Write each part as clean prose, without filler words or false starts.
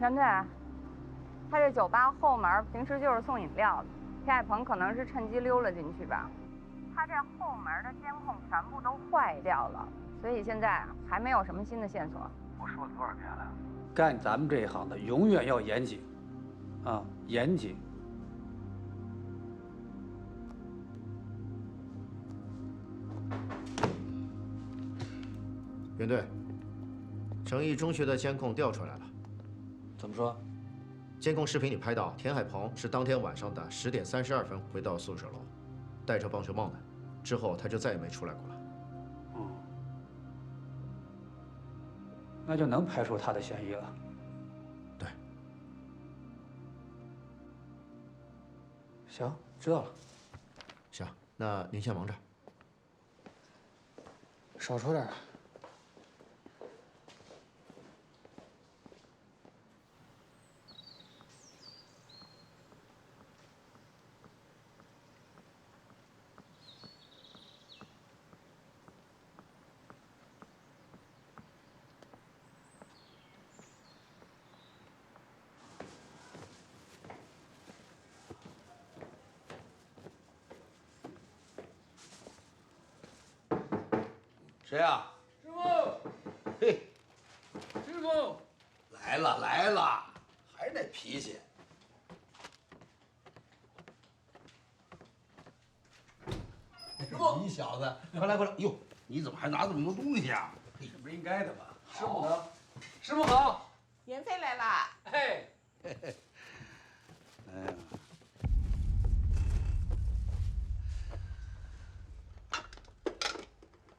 全队，他这酒吧后门平时就是送饮料的，田海鹏可能是趁机溜了进去吧。他这后门的监控全部都坏掉了，所以现在还没有什么新的线索。我说了多少遍了？干咱们这一行的永远要严谨，啊，严谨。袁队，诚毅中学的监控调出来了。怎么说？监控视频里拍到田海鹏是当天晚上的10点32分回到宿舍楼，戴着棒球帽的，之后他就再也没出来过了。那就能排除他的嫌疑了。对。行，知道了。行，那您先忙着。少说点。谁呀？师傅，嘿，师傅，来了来了，还是那脾气。师傅，你小子，快来快来！哟，你怎么还拿这么多东西啊？这不是应该的吗？师傅呢？师傅好，袁飞来啦！嘿，哎呀，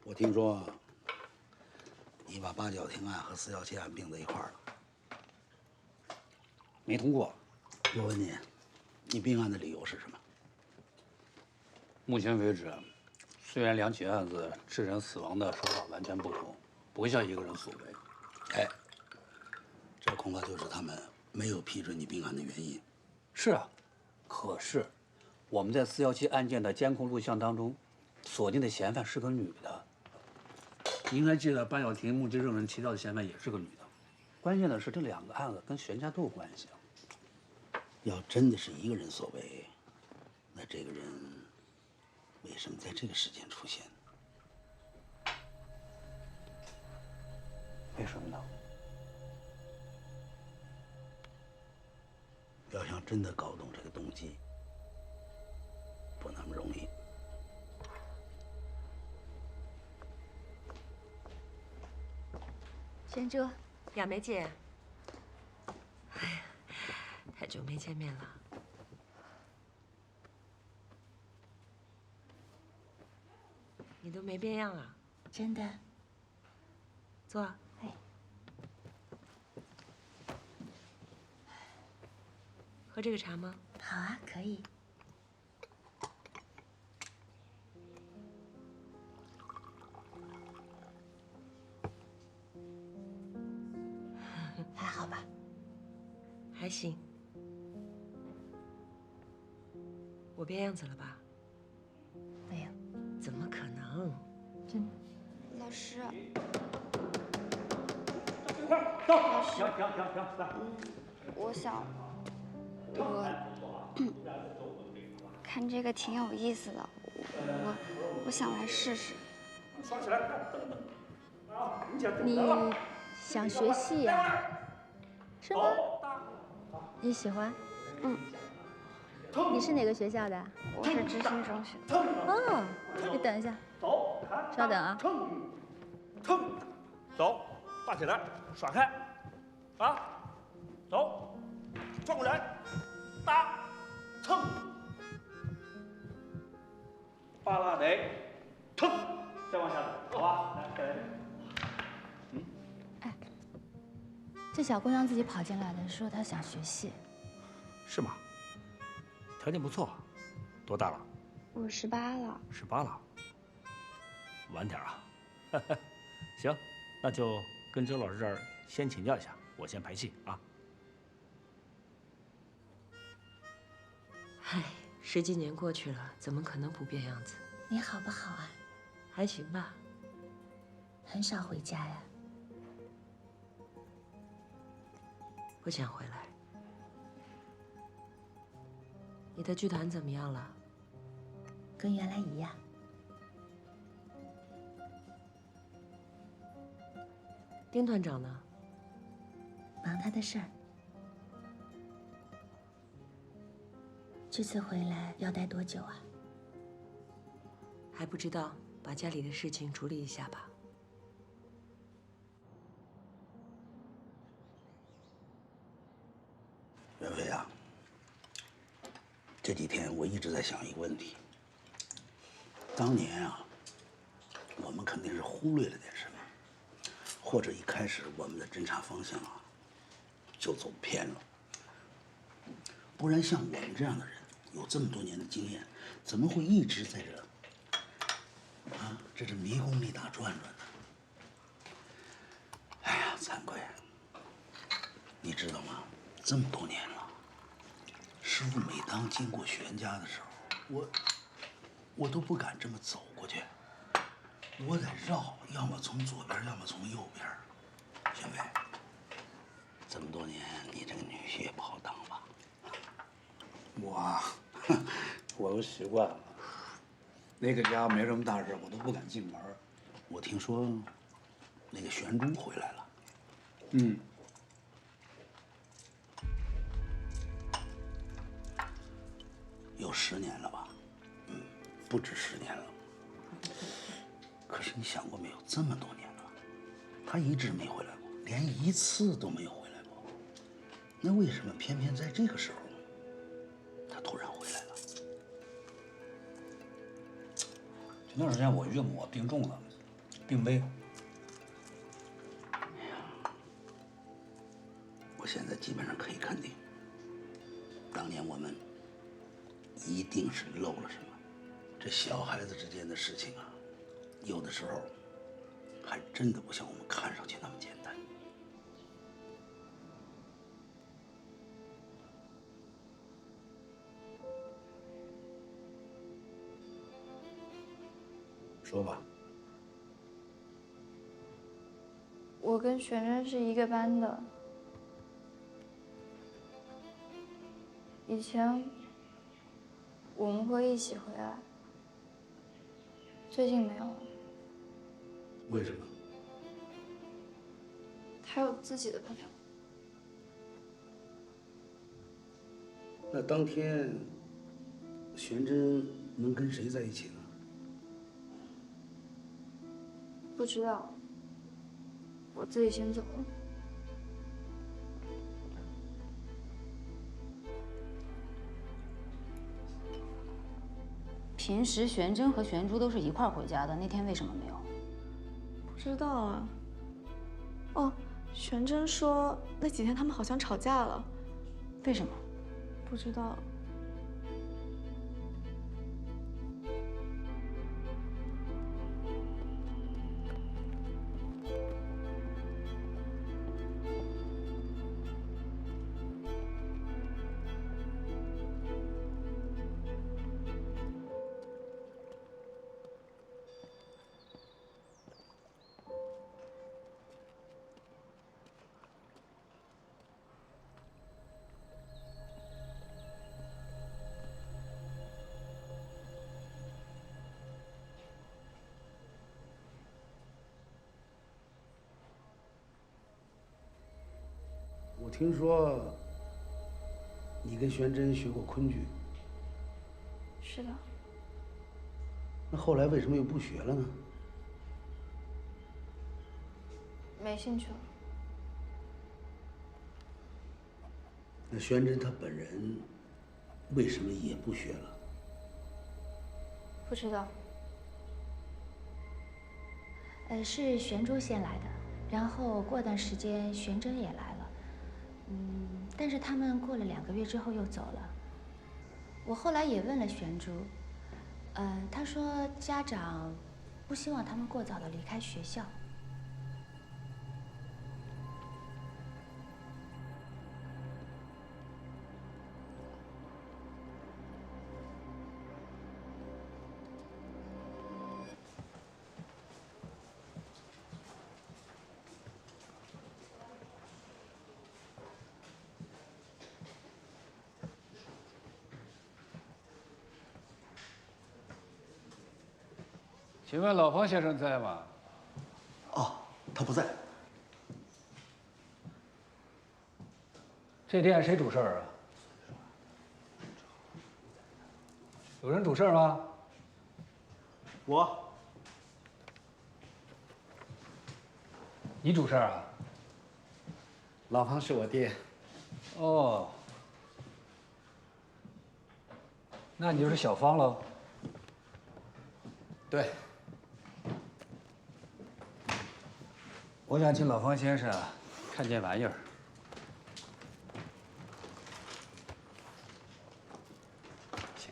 我听说你把八角亭案和417案并在一块儿了，没通过。我问你，你并案的理由是什么？目前为止，虽然两起案子致人死亡的手法完全不同，不像一个人所为。哎，这恐怕就是他们没有批准你并案的原因。是啊，可是我们在417案件的监控录像当中，锁定的嫌犯是个女的。您还记得八角亭目击证人提到的嫌犯也是个女的。关键的是，这两个案子跟悬家都有关系啊。要真的是一个人所为，那这个人为什么在这个时间出现？为什么呢？要想真的搞懂这个动机，不那么容易。玄哲，亚梅姐，哎呀，太久没见面了。你都没变样啊？真的。坐。哎。喝这个茶吗？好啊，可以。还好吧？还行。我变样子了吧？没有。怎么可能？真的。老师。走，老师。停，我看这个挺有意思的，我想来试试。双起来，等。你想学戏呀？是吗？你喜欢？嗯。你是哪个学校的？我是知心中学。哦，你等一下。走，稍等啊。走，大起来，甩开，啊，走，转过来，搭，蹭，扒拉得，蹭，再往下走，好吧？来，再来。哎，这小姑娘自己跑进来的，说她想学戏。是吗？条件不错，多大了我18了。18了，晚点啊。行，那就跟周老师这儿先请教一下，我先排戏啊。唉，10几年过去了，怎么可能不变样子？你好不好啊？还行吧。很少回家呀？不想回来。你的剧团怎么样了？跟原来一样。丁团长呢？忙他的事儿。这次回来要待多久啊？还不知道，把家里的事情处理一下吧。袁飞啊，这几天我一直在想一个问题。当年啊，我们肯定是忽略了点什么，或者一开始我们的侦查方向啊就走偏了。不然像我们这样的人，有这么多年的经验，怎么会一直在这迷宫里打转转呢？哎呀，惭愧！你知道吗？这么多年了，师傅每当经过玄家的时候，我都不敢这么走过去，我得绕，要么从左边，要么从右边。玄飞，这么多年，你这个女婿也不好当吧？我都习惯了。那个家没什么大事，我都不敢进门。我听说，那个玄珠回来了。嗯。有10年了吧？不止10年了。可是你想过没有，这么多年了，他一直没回来过，连一次都没有回来过。那为什么偏偏在这个时候，他突然回来了？前段时间我岳母病重了，病危。我现在基本上可以肯定，当年我们一定是漏了什么。这小孩子之间的事情啊，有的时候还真的不像我们看上去那么简单。说吧。我跟璇琛是一个班的，以前我们会一起回来，最近没有了。为什么？他有自己的朋友。那当天，玄真能跟谁在一起呢？不知道，我自己先走了。平时玄真和玄珠都是一块儿回家的，那天为什么没有？不知道啊。哦，玄真说那几天他们好像吵架了。为什么？不知道。我听说你跟玄真学过昆剧，是的。那后来为什么又不学了呢？没兴趣了。那玄真她本人为什么也不学了？不知道。是玄珠先来的，然后过段时间玄真也来了。但是他们过了2个月之后又走了。我后来也问了玄珠，他说家长不希望他们过早的离开学校。请问老方先生在吗？哦，他不在。这店谁主事儿啊？有人主事儿吗？我。你主事儿啊？老方是我爹。哦，那你就是小方喽？对。我想请老方先生看件玩意儿。行，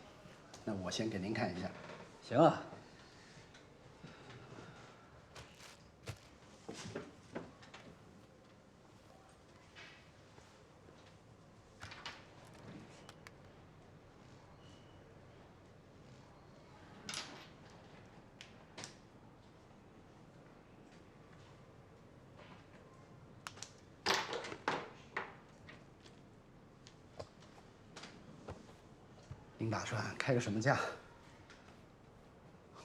那我先给您看一下。行啊。您打算开个什么价？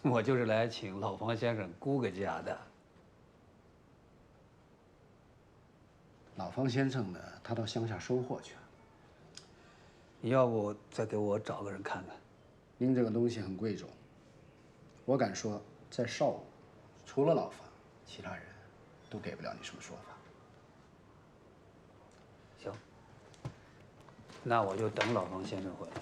我就是来请老方先生估个价的。老方先生呢，他到乡下收货去了。你要不再给我找个人看看？您这个东西很贵重，我敢说，在邵武，除了老方，其他人都给不了你什么说法。行，那我就等老方先生回来。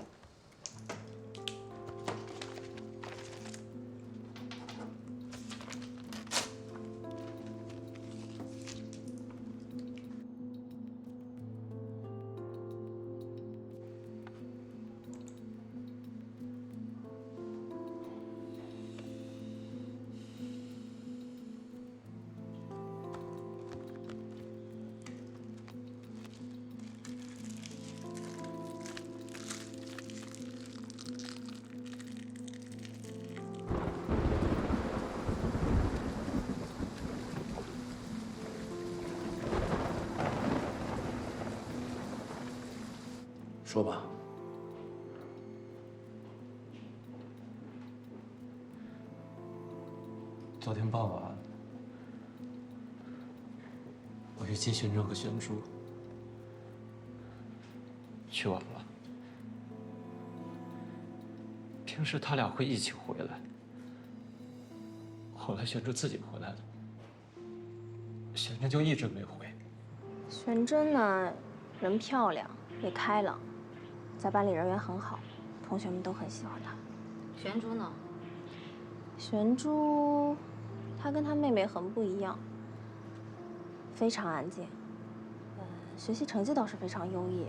说吧。昨天傍晚，我去接玄真和玄珠，去晚了。平时他俩会一起回来，后来玄珠自己回来的，玄真就一直没回。玄真呢，人漂亮，也开朗。在班里人缘很好，同学们都很喜欢她。玄珠呢？玄珠，她跟她妹妹很不一样，非常安静。学习成绩倒是非常优异。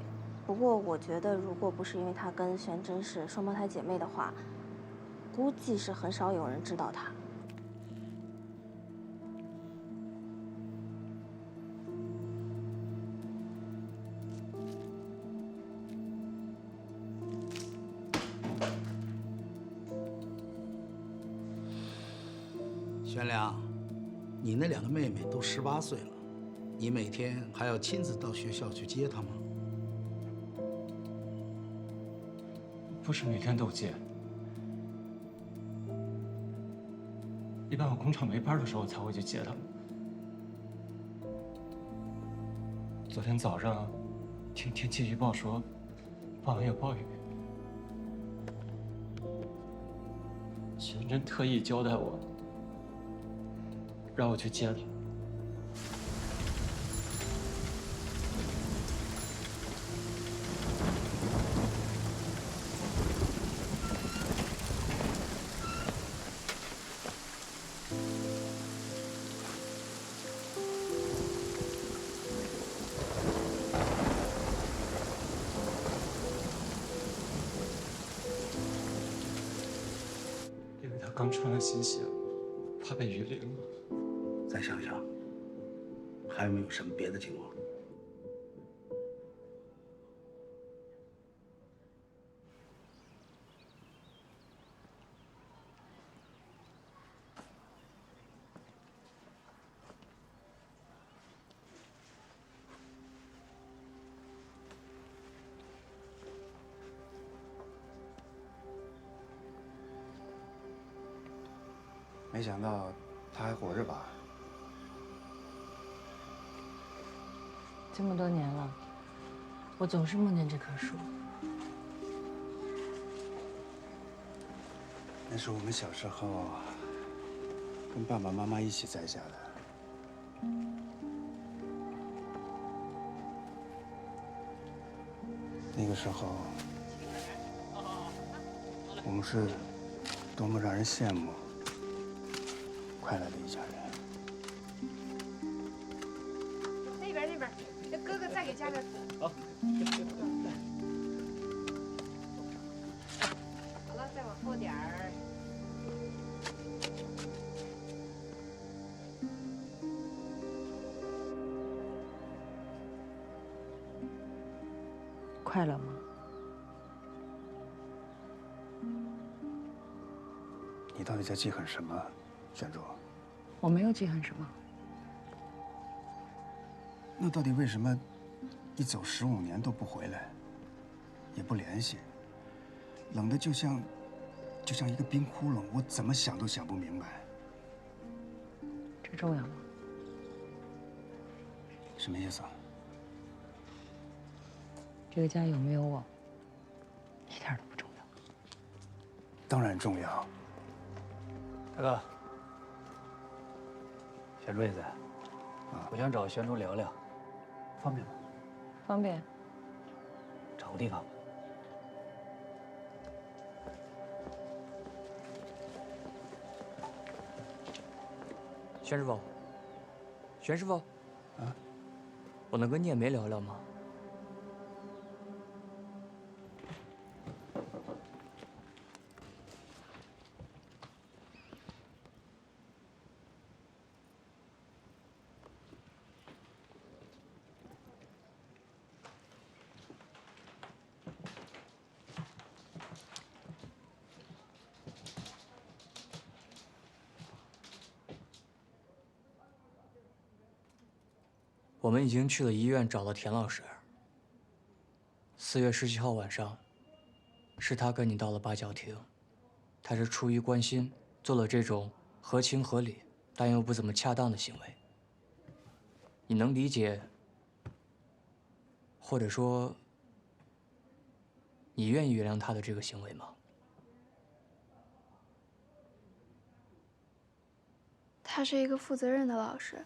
不过我觉得，如果不是因为她跟玄真是双胞胎姐妹的话，估计是很少有人知道她。玄良，你那两个妹妹都18岁了，你每天还要亲自到学校去接她吗？不是每天都接，一般我工厂没班的时候才会去接他们。昨天早上听天气预报说，傍晚有暴雨。玄真特意交代我，让我去接他。因为他刚穿了新鞋，怕被雨淋了。再想想，还有没有什么别的情况？没想到他还活着吧？这么多年了，我总是梦见这棵树。那是我们小时候跟爸爸妈妈一起栽下的。那个时候，我们是多么让人羡慕、快乐的一家人。那边，这哥哥再给加点。好。好了，再往后点儿。快乐吗？你到底在记恨什么，玄珠？我没有记恨什么。那到底为什么一走15年都不回来，也不联系，冷的就像一个冰窟窿，我怎么想都想不明白。这重要吗？什么意思？这个家有没有我，一点都不重要。当然重要。大哥，玄珠也在，我想找玄珠聊聊，方便吗？方便。找个地方吧。玄师傅，玄师傅，啊，我能跟聂梅聊聊吗？我们已经去了医院找了田老师。4月17号晚上，是他跟你到了八角亭，他是出于关心做了这种合情合理但又不怎么恰当的行为。你能理解，或者说，你愿意原谅他的这个行为吗？他是一个负责任的老师。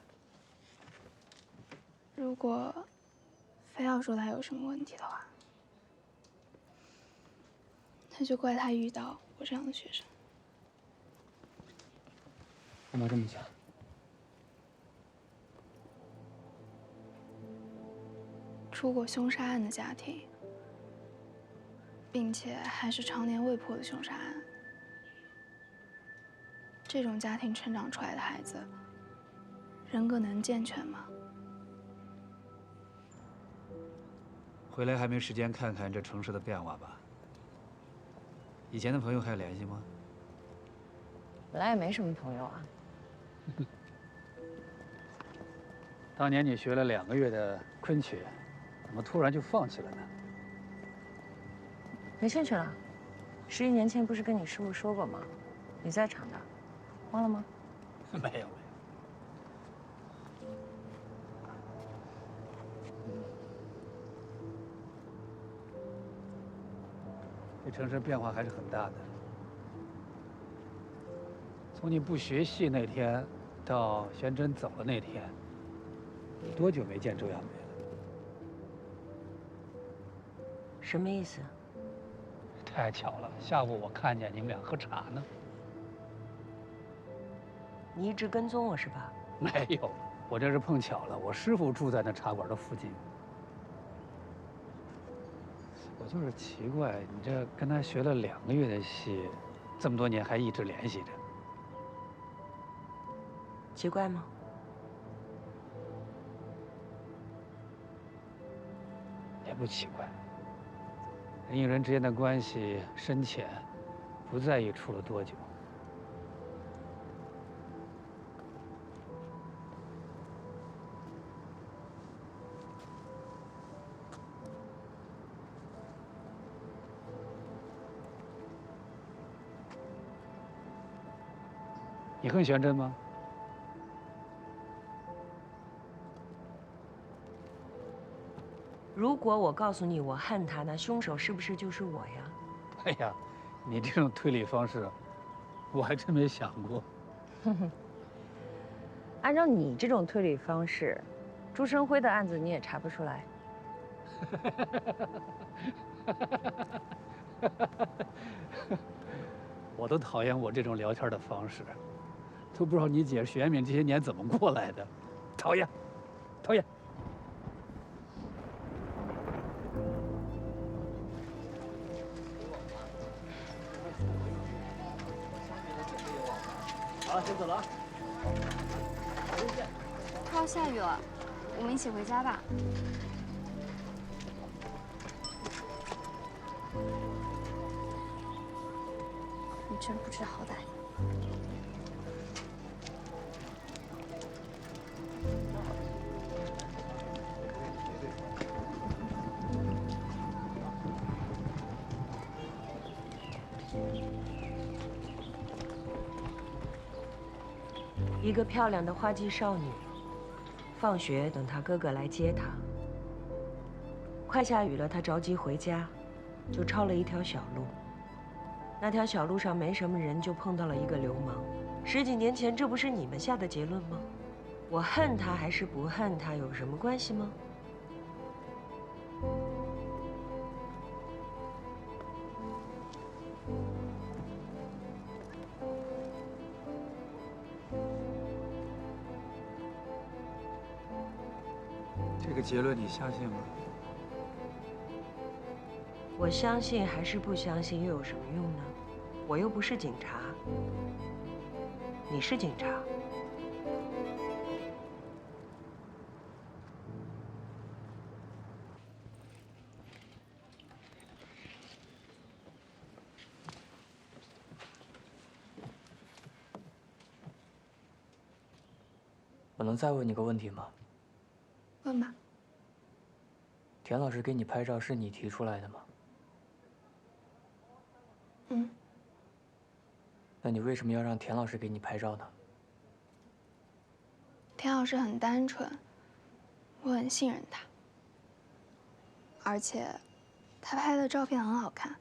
如果非要说他有什么问题的话，那就怪他遇到我这样的学生。干嘛这么想？出过凶杀案的家庭，并且还是常年未破的凶杀案，这种家庭成长出来的孩子，人格能健全吗？回来还没时间看看这城市的变化吧？以前的朋友还有联系吗？本来也没什么朋友啊。当年你学了2个月的昆曲，怎么突然就放弃了呢？没兴趣了。11年前不是跟你师傅说过吗？你在场的，忘了吗？没有。这城市变化还是很大的。从你不学戏那天，到玄真走了那天，你多久没见周亚梅了？什么意思？太巧了，下午我看见你们俩喝茶呢。你一直跟踪我是吧？没有，我这是碰巧了，我师傅住在那茶馆的附近。我就是奇怪，你这跟他学了2个月的戏，这么多年还一直联系着。奇怪吗？也不奇怪。人与人之间的关系深浅，不在意处了多久。你恨玄真吗？如果我告诉你我恨他，那凶手是不是就是我呀？哎呀，你这种推理方式，我还真没想过。按照你这种推理方式，朱生辉的案子你也查不出来。我都讨厌我这种聊天的方式，都不知道你姐许延敏这些年怎么过来的，讨厌，讨厌。好了，先走了啊。快要下雨了，我们一起回家吧。你真不知好歹。一个漂亮的花季少女，放学等她哥哥来接她。快下雨了，她着急回家，就抄了一条小路。那条小路上没什么人，就碰到了一个流氓。10几年前，这不是你们下的结论吗？我恨他还是不恨他，有什么关系吗？这个结论你相信吗？我相信还是不相信又有什么用呢？我又不是警察，你是警察。我能再问你个问题吗？问吧。田老师给你拍照是你提出来的吗？嗯。那你为什么要让田老师给你拍照呢？田老师很单纯，我很信任他，而且他拍的照片很好看。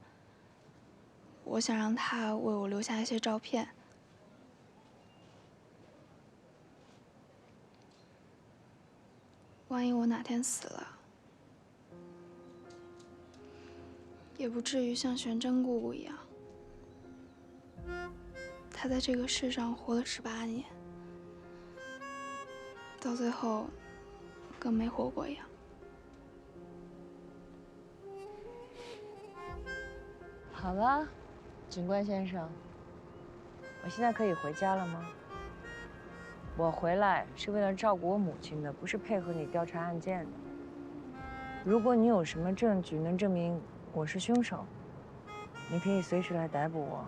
我想让他为我留下一些照片。万一我哪天死了，也不至于像玄真姑姑一样，她在这个世上活了18年，到最后跟没活过一样。好了，警官先生，我现在可以回家了吗？我回来是为了照顾我母亲的，不是配合你调查案件的。如果你有什么证据能证明我是凶手，你可以随时来逮捕我。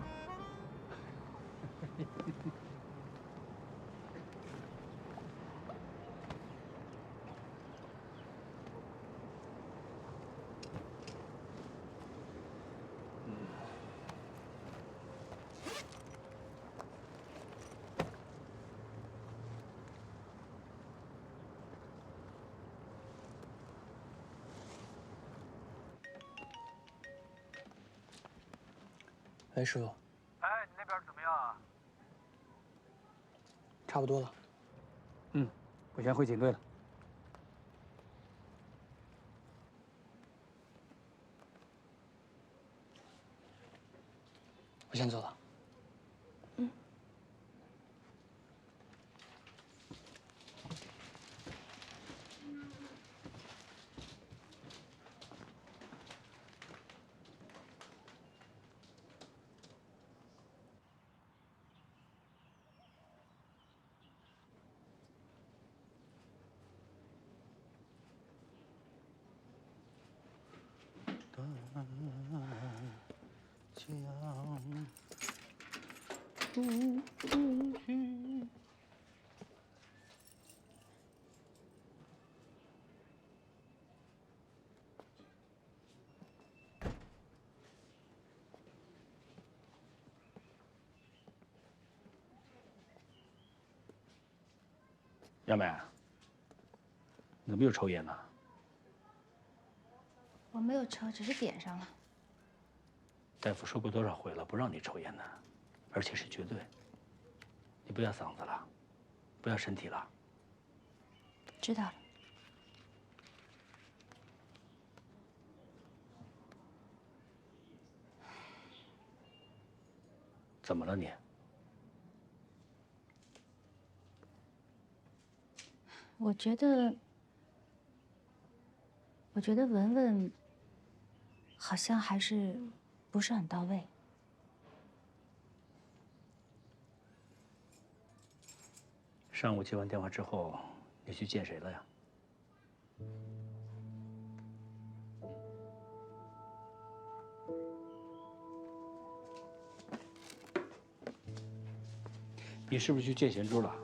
哎，师傅。哎，你那边怎么样啊？差不多了。我先回警队了。我先走了。亚梅，你怎么又抽烟呢？我没有抽，只是点上了。大夫说过多少回了，不让你抽烟呢，而且是绝对。你不要嗓子了，不要身体了。知道了。怎么了你？我觉得文文好像还是不是很到位。上午接完电话之后，你去见谁了呀？你是不是去见贤珠了？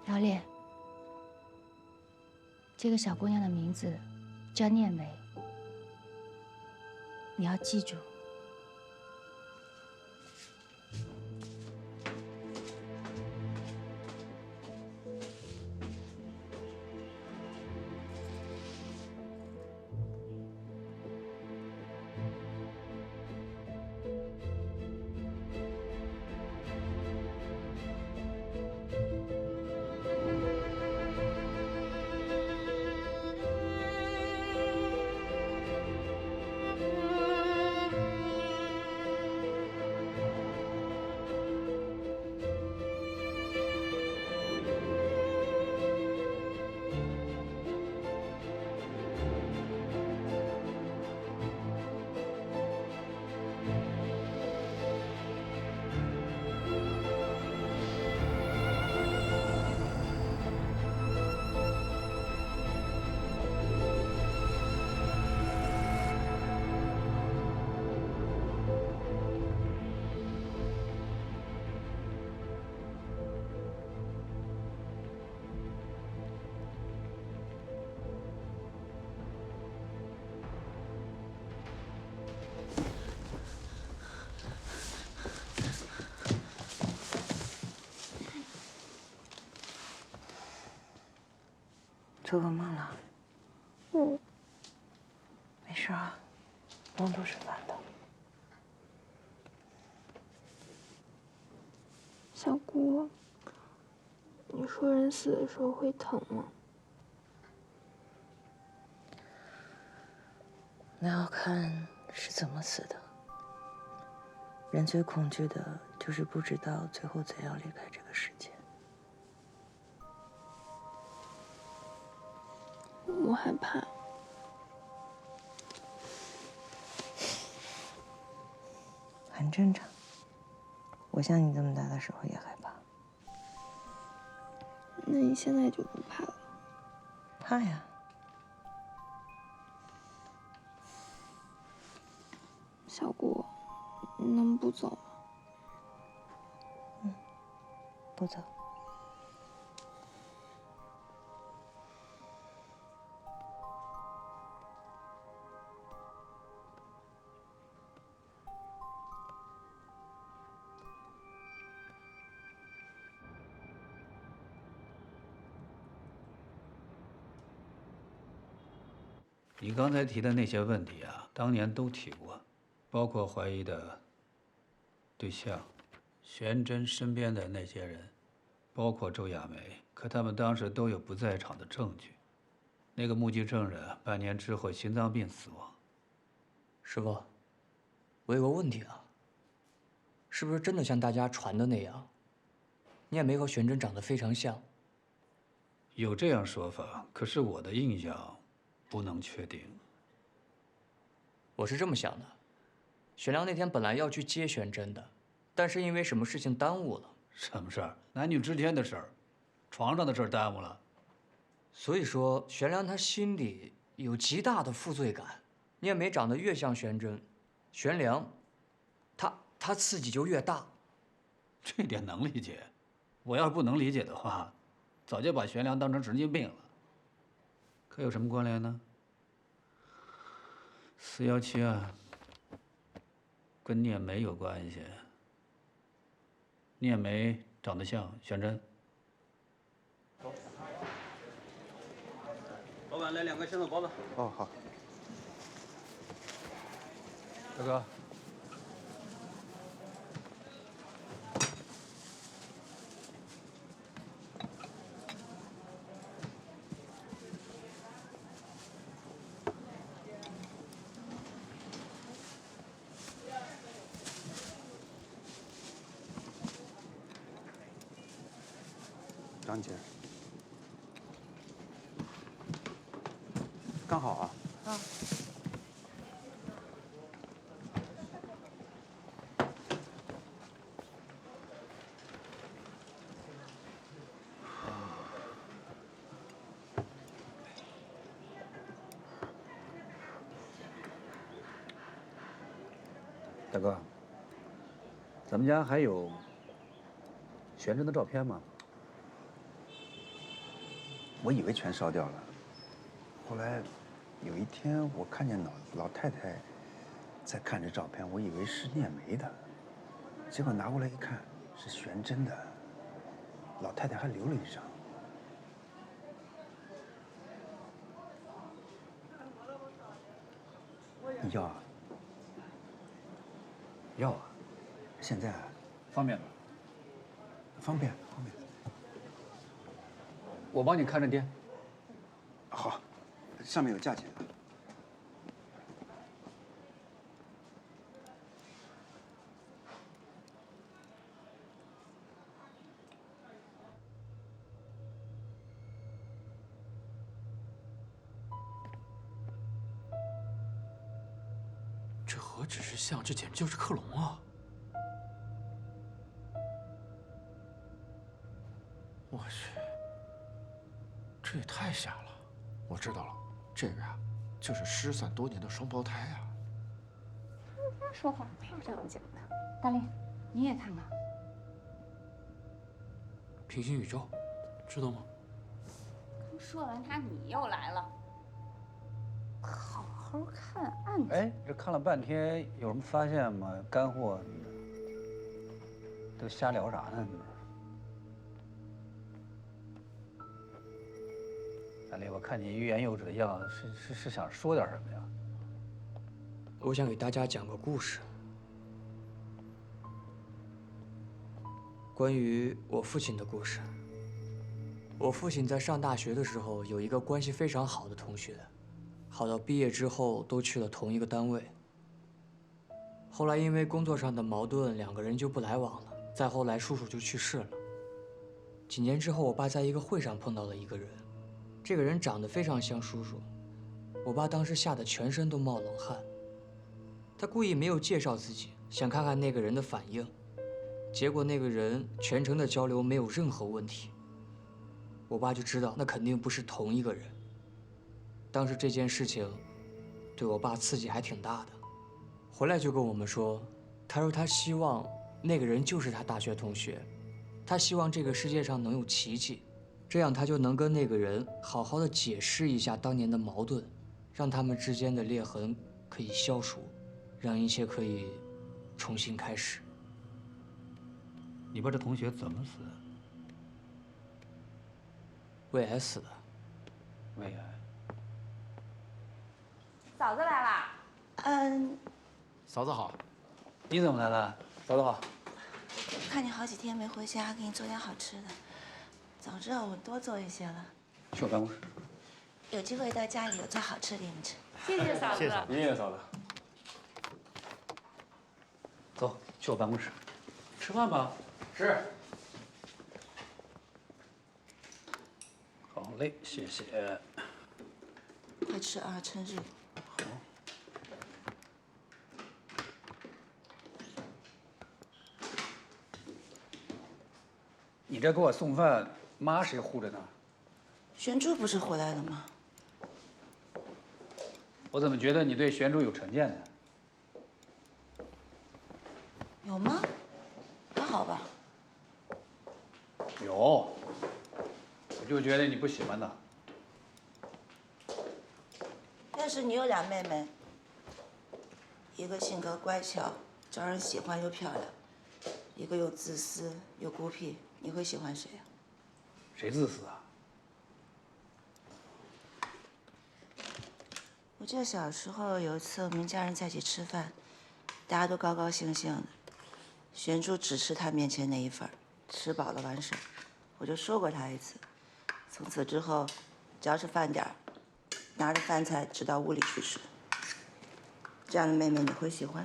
老烈，这个小姑娘的名字叫念梅，你要记住。做噩梦了？嗯。没事啊，梦都是烦的。小姑，你说人死的时候会疼吗？那要看是怎么死的。人最恐惧的就是不知道最后怎样离开这个世界。我害怕。很正常。我像你这么大的时候也害怕。那你现在就不怕了？怕呀。小姑，你能不走吗？嗯，不走。你刚才提的那些问题啊，当年都提过，包括怀疑的对象，玄真身边的那些人，包括周亚梅，可他们当时都有不在场的证据。那个目击证人半年之后心脏病死亡。师傅，我有个问题啊，是不是真的像大家传的那样，念梅和玄真长得非常像？有这样说法，可是我的印象不能确定。我是这么想的，玄良那天本来要去接玄真的，但是因为什么事情耽误了。什么事儿？男女之间的事儿，床上的事儿耽误了。所以说，玄良他心里有极大的负罪感。念梅长得越像玄真，玄良，他自己就越大。这点能理解。我要是不能理解的话，早就把玄良当成神经病了。可有什么关联呢？ 417啊，跟聂梅有关系。聂梅长得像玄真。老板来2个鲜豆包子。哦，好。大哥。 张姐，刚好啊。啊。大哥，咱们家还有玄真的照片吗？ 我以为全烧掉了，后来有一天我看见老太太在看这照片，我以为是聂梅的，结果拿过来一看是玄真的，老太太还留了一张。你要啊？要啊。现在方便吗？方便，方便。 我帮你看着店。好，上面有价钱的。这何止是像，这简直就是克隆啊！我去。 这也太瞎了！我知道了，这个呀，就是失散多年的双胞胎啊。说话没有这样讲的。大力，你也看看。平行宇宙，知道吗？刚说完他，你又来了。好好看案子。哎，这看了半天，有什么发现吗？干货什么的，都瞎聊啥呢？你们？ 大力，我看你欲言又止的样子，是想说点什么呀？我想给大家讲个故事，关于我父亲的故事。我父亲在上大学的时候有一个关系非常好的同学，好到毕业之后都去了同一个单位。后来因为工作上的矛盾，两个人就不来往了。再后来，叔叔就去世了。几年之后，我爸在一个会上碰到了一个人。 这个人长得非常像叔叔，我爸当时吓得全身都冒冷汗。他故意没有介绍自己，想看看那个人的反应。结果那个人全程的交流没有任何问题。我爸就知道那肯定不是同一个人。当时这件事情对我爸刺激还挺大的，回来就跟我们说，他说他希望那个人就是他大学同学，他希望这个世界上能有奇迹。 这样他就能跟那个人好好的解释一下当年的矛盾，让他们之间的裂痕可以消除，让一切可以重新开始。你爸这同学怎么死的？胃癌死的。胃癌。嫂子来啦。嫂子好。你怎么来了？嫂子好。看你好几天没回家，给你做点好吃的。 早知道我多做一些了。去我办公室。有机会到家里有做好吃给你们吃。谢谢嫂子。谢谢嫂子。走，去我办公室，吃饭吧。是。好嘞，谢谢。快吃啊，趁热。好。你这给我送饭。 妈谁护着呢？玄珠不是回来了吗？我怎么觉得你对玄珠有成见呢？有吗？还好吧。有，我就觉得你不喜欢她。要是你有俩妹妹，一个性格乖巧，招人喜欢又漂亮，一个又自私又孤僻，你会喜欢谁啊？谁自私啊？我记得小时候有一次我们家人在一起吃饭，大家都高高兴兴的，玄珠只吃他面前那一份，吃饱了完事。我就说过他一次，从此之后，只要是饭点儿，拿着饭菜直到屋里去吃。这样的妹妹你会喜欢？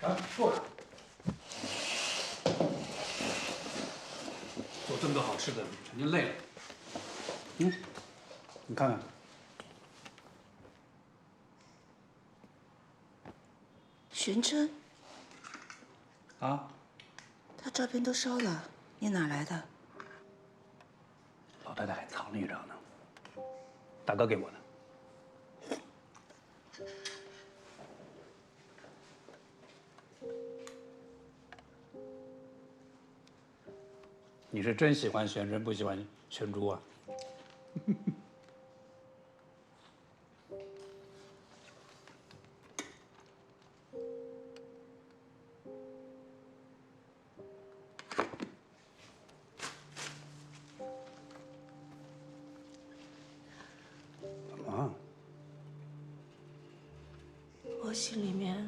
啊，坐着。做这么多好吃的，肯定累了。嗯，你看看。玄真。啊？他照片都烧了，你哪来的？老太太还藏了一张呢，大哥给我的。你是真喜欢玄真，不喜欢玄珠啊？怎么？我心里面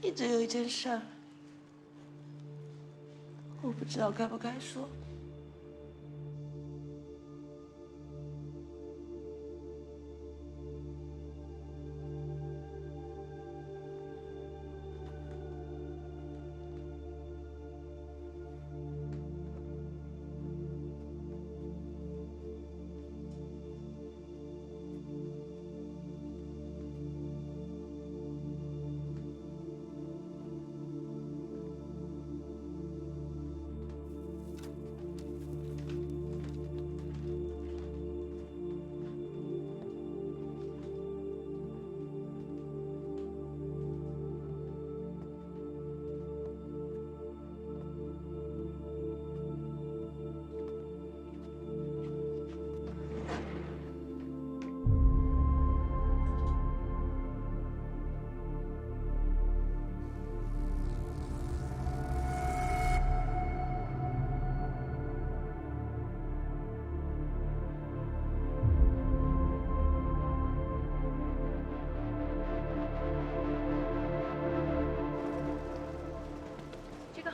一直有一件事儿，我不知道该不该说。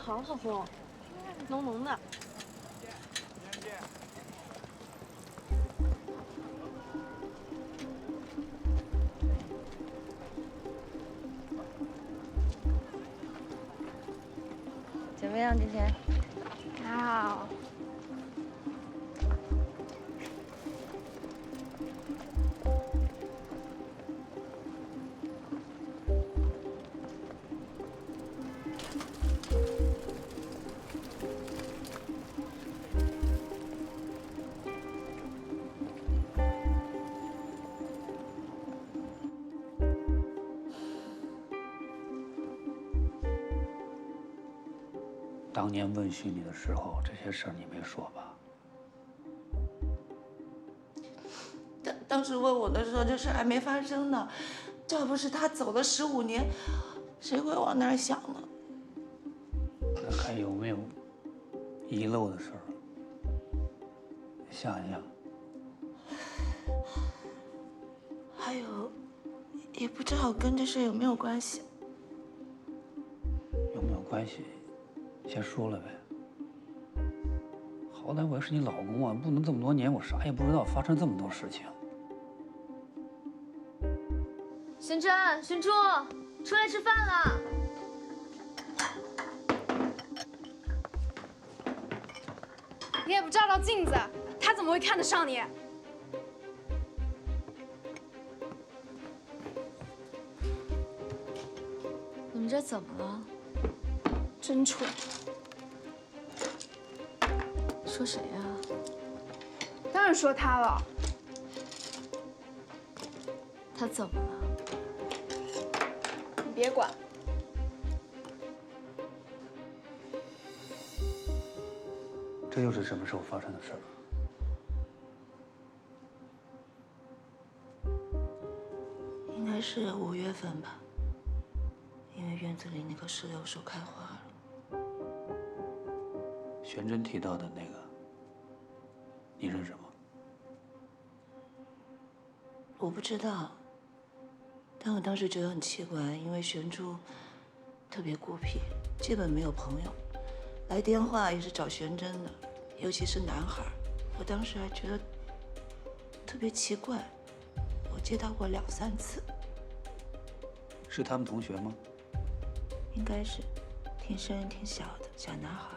好好喝，浓浓的。怎么样，今天？还好。当年问询你的时候，这些事儿你没说吧？当时问我的时候，这事还没发生呢。这要不是他走了15年，谁会往那儿想呢？那还有没有遗漏的事儿？想一想。还有，也不知道跟这事有没有关系。有没有关系？先说了呗。好歹我也是你老公啊，不能这么多年我啥也不知道，发生这么多事情。玄真、玄珠，出来吃饭了。你也不照照镜子，他怎么会看得上你？你们这怎么了？真蠢！说谁呀？当然说他了。他怎么了？你别管。这又是什么时候发生的事儿？应该是5月份吧，因为院子里那棵石榴树开花了。玄真提到的那个，你认识吗？我不知道，但我当时觉得很奇怪，因为玄珠特别孤僻，基本没有朋友，来电话也是找玄真的，尤其是男孩。我当时还觉得特别奇怪，我接到过2、3次。是他们同学吗？应该是，声音挺小的小男孩。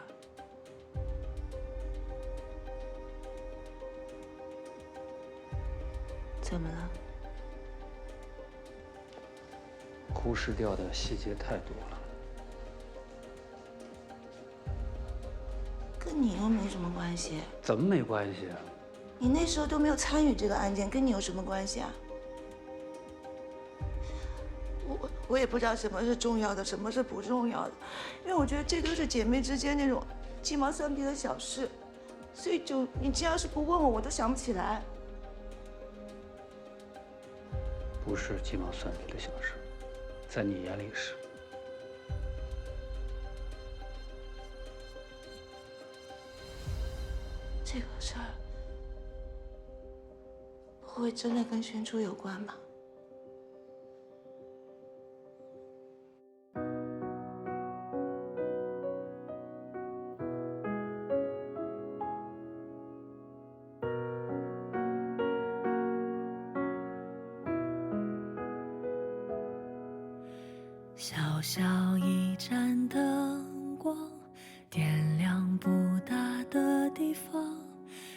怎么了？忽视掉的细节太多了。跟你又没什么关系。怎么没关系啊？你那时候都没有参与这个案件，跟你有什么关系啊？我也不知道什么是重要的，什么是不重要的，因为我觉得这都是姐妹之间那种鸡毛蒜皮的小事，所以你这要是不问我，我都想不起来。不是鸡毛蒜皮的小事，在你眼里是。这个事儿不会真的跟玄珠有关吧？小小一盏灯光，点亮不大的地方。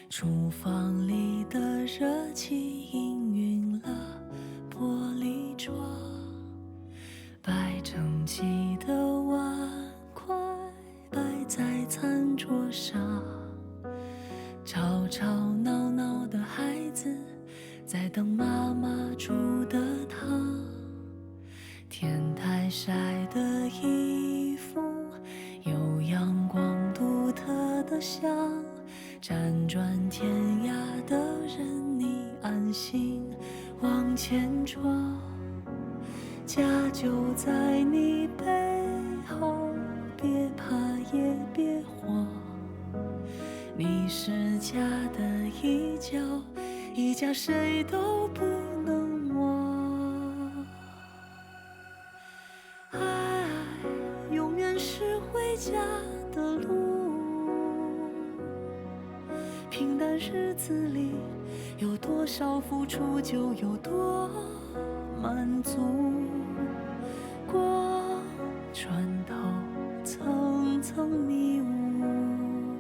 厨房里的热气氤氲了玻璃窗，摆整齐的碗筷摆在餐桌上。吵吵闹闹的孩子在等妈妈煮的汤。天台晒的衣服有阳光独特的香，辗转天涯的人你安心往前闯，家就在你背后，别怕也别慌，你是家的一角，一家谁都不能忘。永远是回家的路，平淡日子里有多少付出就有多满足，光穿透层层迷雾，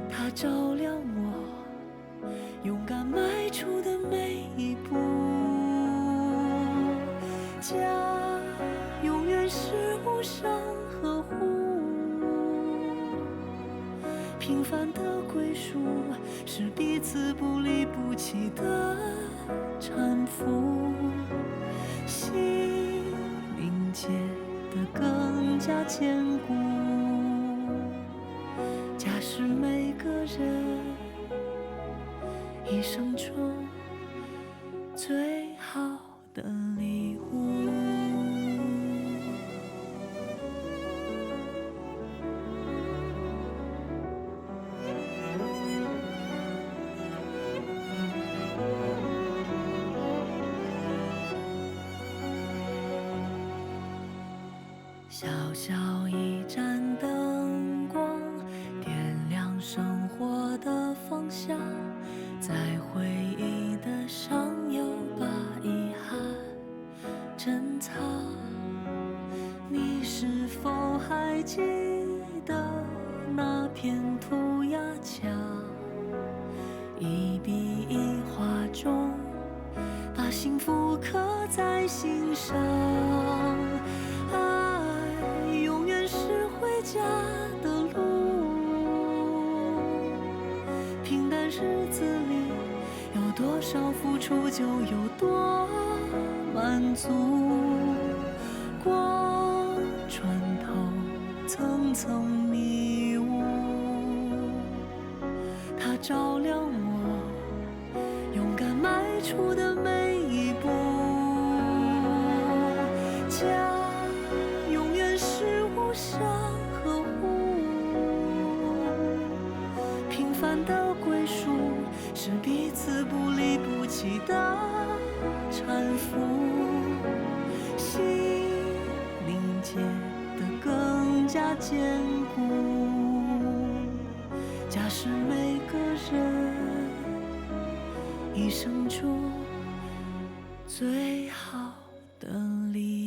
它照亮我勇敢迈出的每一步。家永远是无声呵护，平凡的归属是彼此不离不弃的搀扶，心凝结得更加坚固。家是每个人一生中最好的礼物。小小一盏灯光，点亮生活的方向，在回忆的上游把遗憾珍藏。你是否还记得那片涂鸦墙？一笔一画中，把幸福刻在心上。永远是回家的路，平淡日子里有多少付出就有多满足，光穿透层层迷雾，照亮我勇敢迈出的每一步。家永远是互相呵护，平凡的归属是彼此不离不弃的搀扶，心凝结得更加坚固。家是每个人一生中最好的礼物。